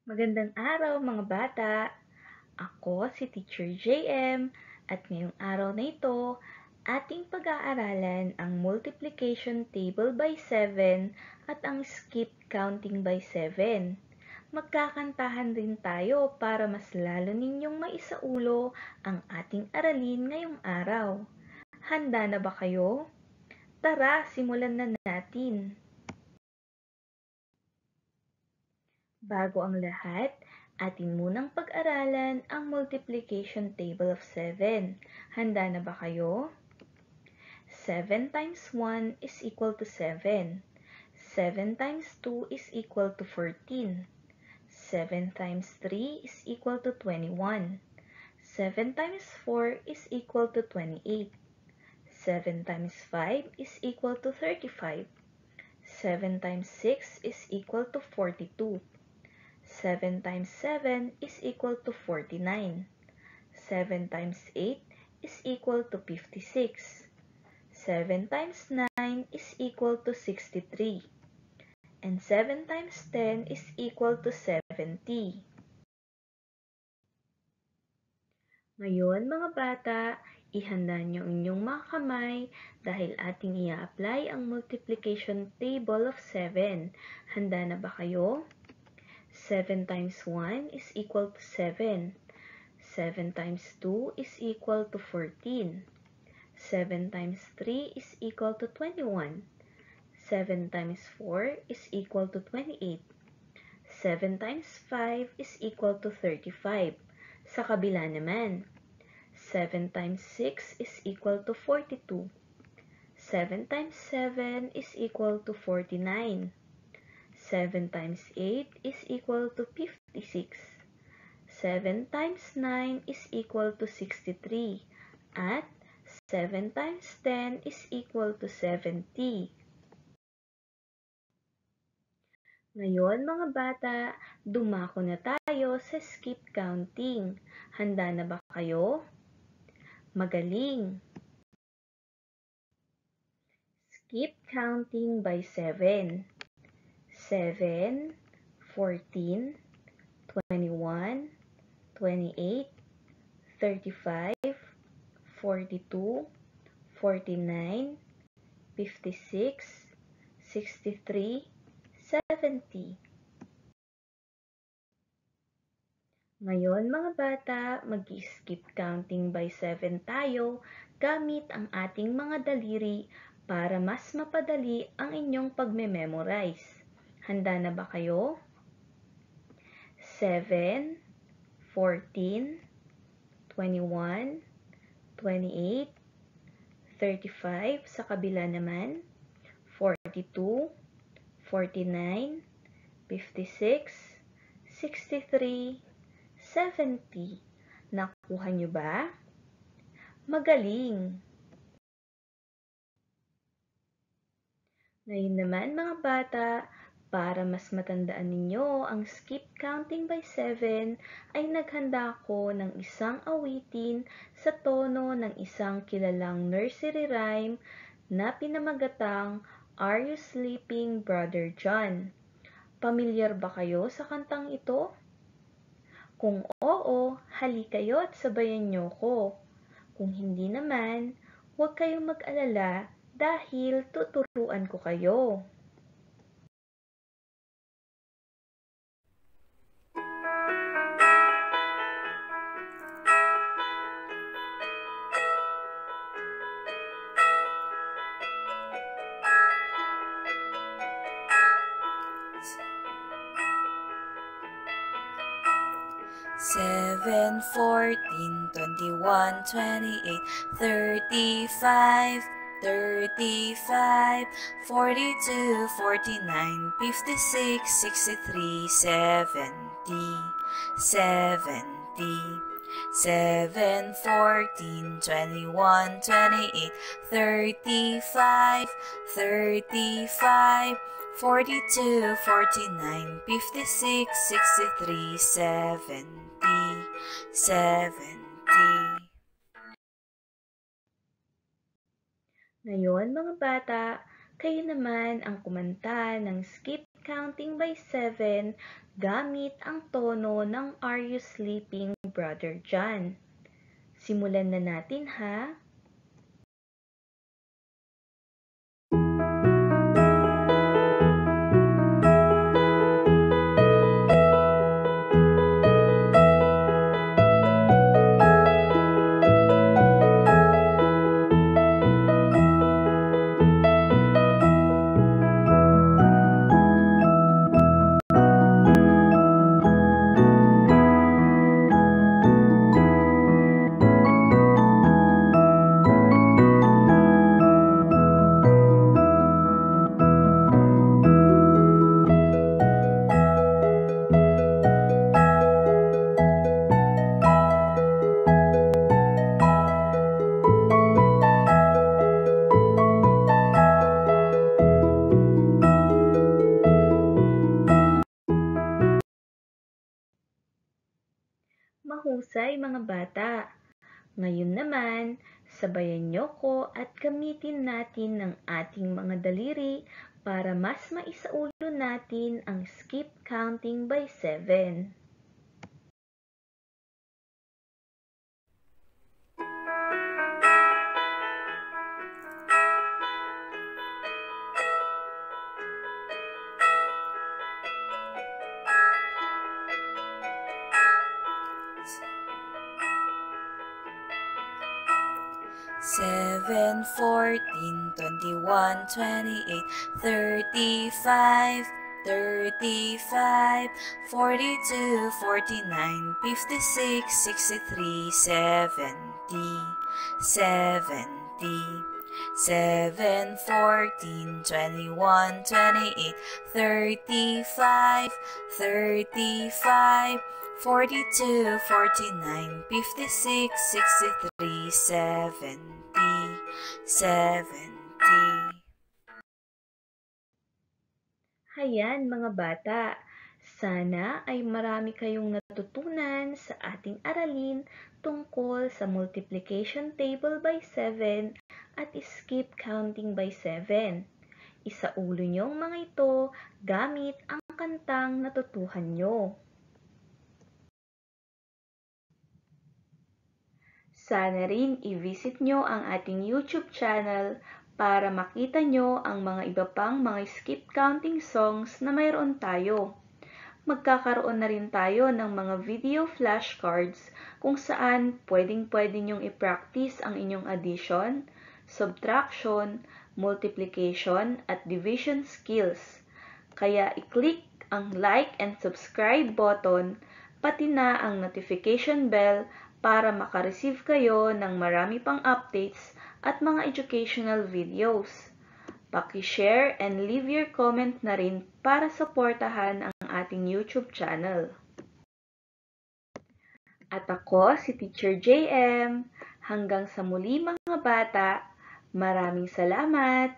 Magandang araw mga bata! Ako si Teacher JM at ngayong araw na ito, ating pag-aaralan ang multiplication table by 7 at ang skip counting by 7. Magkakantahan rin tayo para mas lalo ninyong maisaulo ang ating aralin ngayong araw. Handa na ba kayo? Tara, simulan na natin! Bago ang lahat, atin munang pag-aralan ang multiplication table of 7. Handa na ba kayo? 7 times 1 is equal to 7. 7 times 2 is equal to 14. 7 times 3 is equal to 21. 7 times 4 is equal to 28. 7 times 5 is equal to 35. 7 times 6 is equal to 42. 7 times 7 is equal to 49. 7 times 8 is equal to 56. 7 times 9 is equal to 63. And 7 times 10 is equal to 70. Ngayon mga bata, ihanda niyo ang inyong mga kamay dahil ating i-apply ang multiplication table of 7. Handa na ba kayo? 7 times 1 is equal to 7. 7 times 2 is equal to 14. 7 times 3 is equal to 21. 7 times 4 is equal to 28. 7 times 5 is equal to 35. Sa kabila naman, 7 times 6 is equal to 42. 7 times 7 is equal to 49. 7 times 8 is equal to 56. 7 times 9 is equal to 63. At 7 times 10 is equal to 70. Ngayon mga bata, dumako na tayo sa skip counting. Handa na ba kayo? Magaling! Skip counting by 7. 7, 14, 21, 28, 35, 42, 49, 56, 63, 70. Ngayon mga bata, mag-skip counting by 7 tayo gamit ang ating mga daliri para mas mapadali ang inyong pagme-memorize. Handa na ba kayo? 7, 14, 21, 28, 35 sa kabila naman, 42, 49, 56, 63, 70. Nakuha nyo ba? Magaling! Ngayon naman mga bata, para mas matandaan ninyo ang skip counting by 7, ay naghanda ako ng isang awitin sa tono ng isang kilalang nursery rhyme na pinamagatang Are You Sleeping, Brother John? Pamilyar ba kayo sa kantang ito? Kung oo, hali kayo at sabayan niyo ko. Kung hindi naman, huwag kayong mag-alala dahil tuturuan ko kayo. Seven, 14, 21, 28, 35, 35, 42, 49, 56, 63, 70, 70. 7, 14, 21, 28, 35, 35, 42, 49, 56, 63, 70, 70. Ngayon mga bata, kayo naman ang kumanta ng skip counting by 7 gamit ang tono ng Are You Sleeping, Brother John? Simulan na natin ha! Mahusay mga bata! Ngayon naman, sabayan niyo ko at gamitin natin ng ating mga daliri para mas maisaulo natin ang skip counting by 7. 7, 14, 21, 28, 35, 35, 42, 49, 56, 63, 70, 70, 7, 14, 21, 28, 35, 35, 42, 49, 56, 63, 70, 70. Hayan mga bata, sana ay marami kayong natutunan sa ating aralin tungkol sa multiplication table by 7 at skip counting by 7. Isaulo niyo ang mga ito gamit ang kantang natutuhan nyo. Sana rin i-visit nyo ang ating YouTube channel para makita nyo ang mga iba pang mga skip counting songs na mayroon tayo. Magkakaroon na rin tayo ng mga video flashcards kung saan pwedeng-pwede nyong i-practice ang inyong addition, subtraction, multiplication, at division skills. Kaya i-click ang like and subscribe button, pati na ang notification bell para makareceive kayo ng marami pang updates at mga educational videos. Paki-share and leave your comment na rin para suportahan ang ating YouTube channel. At ako si Teacher JM. Hanggang sa muli mga bata, maraming salamat!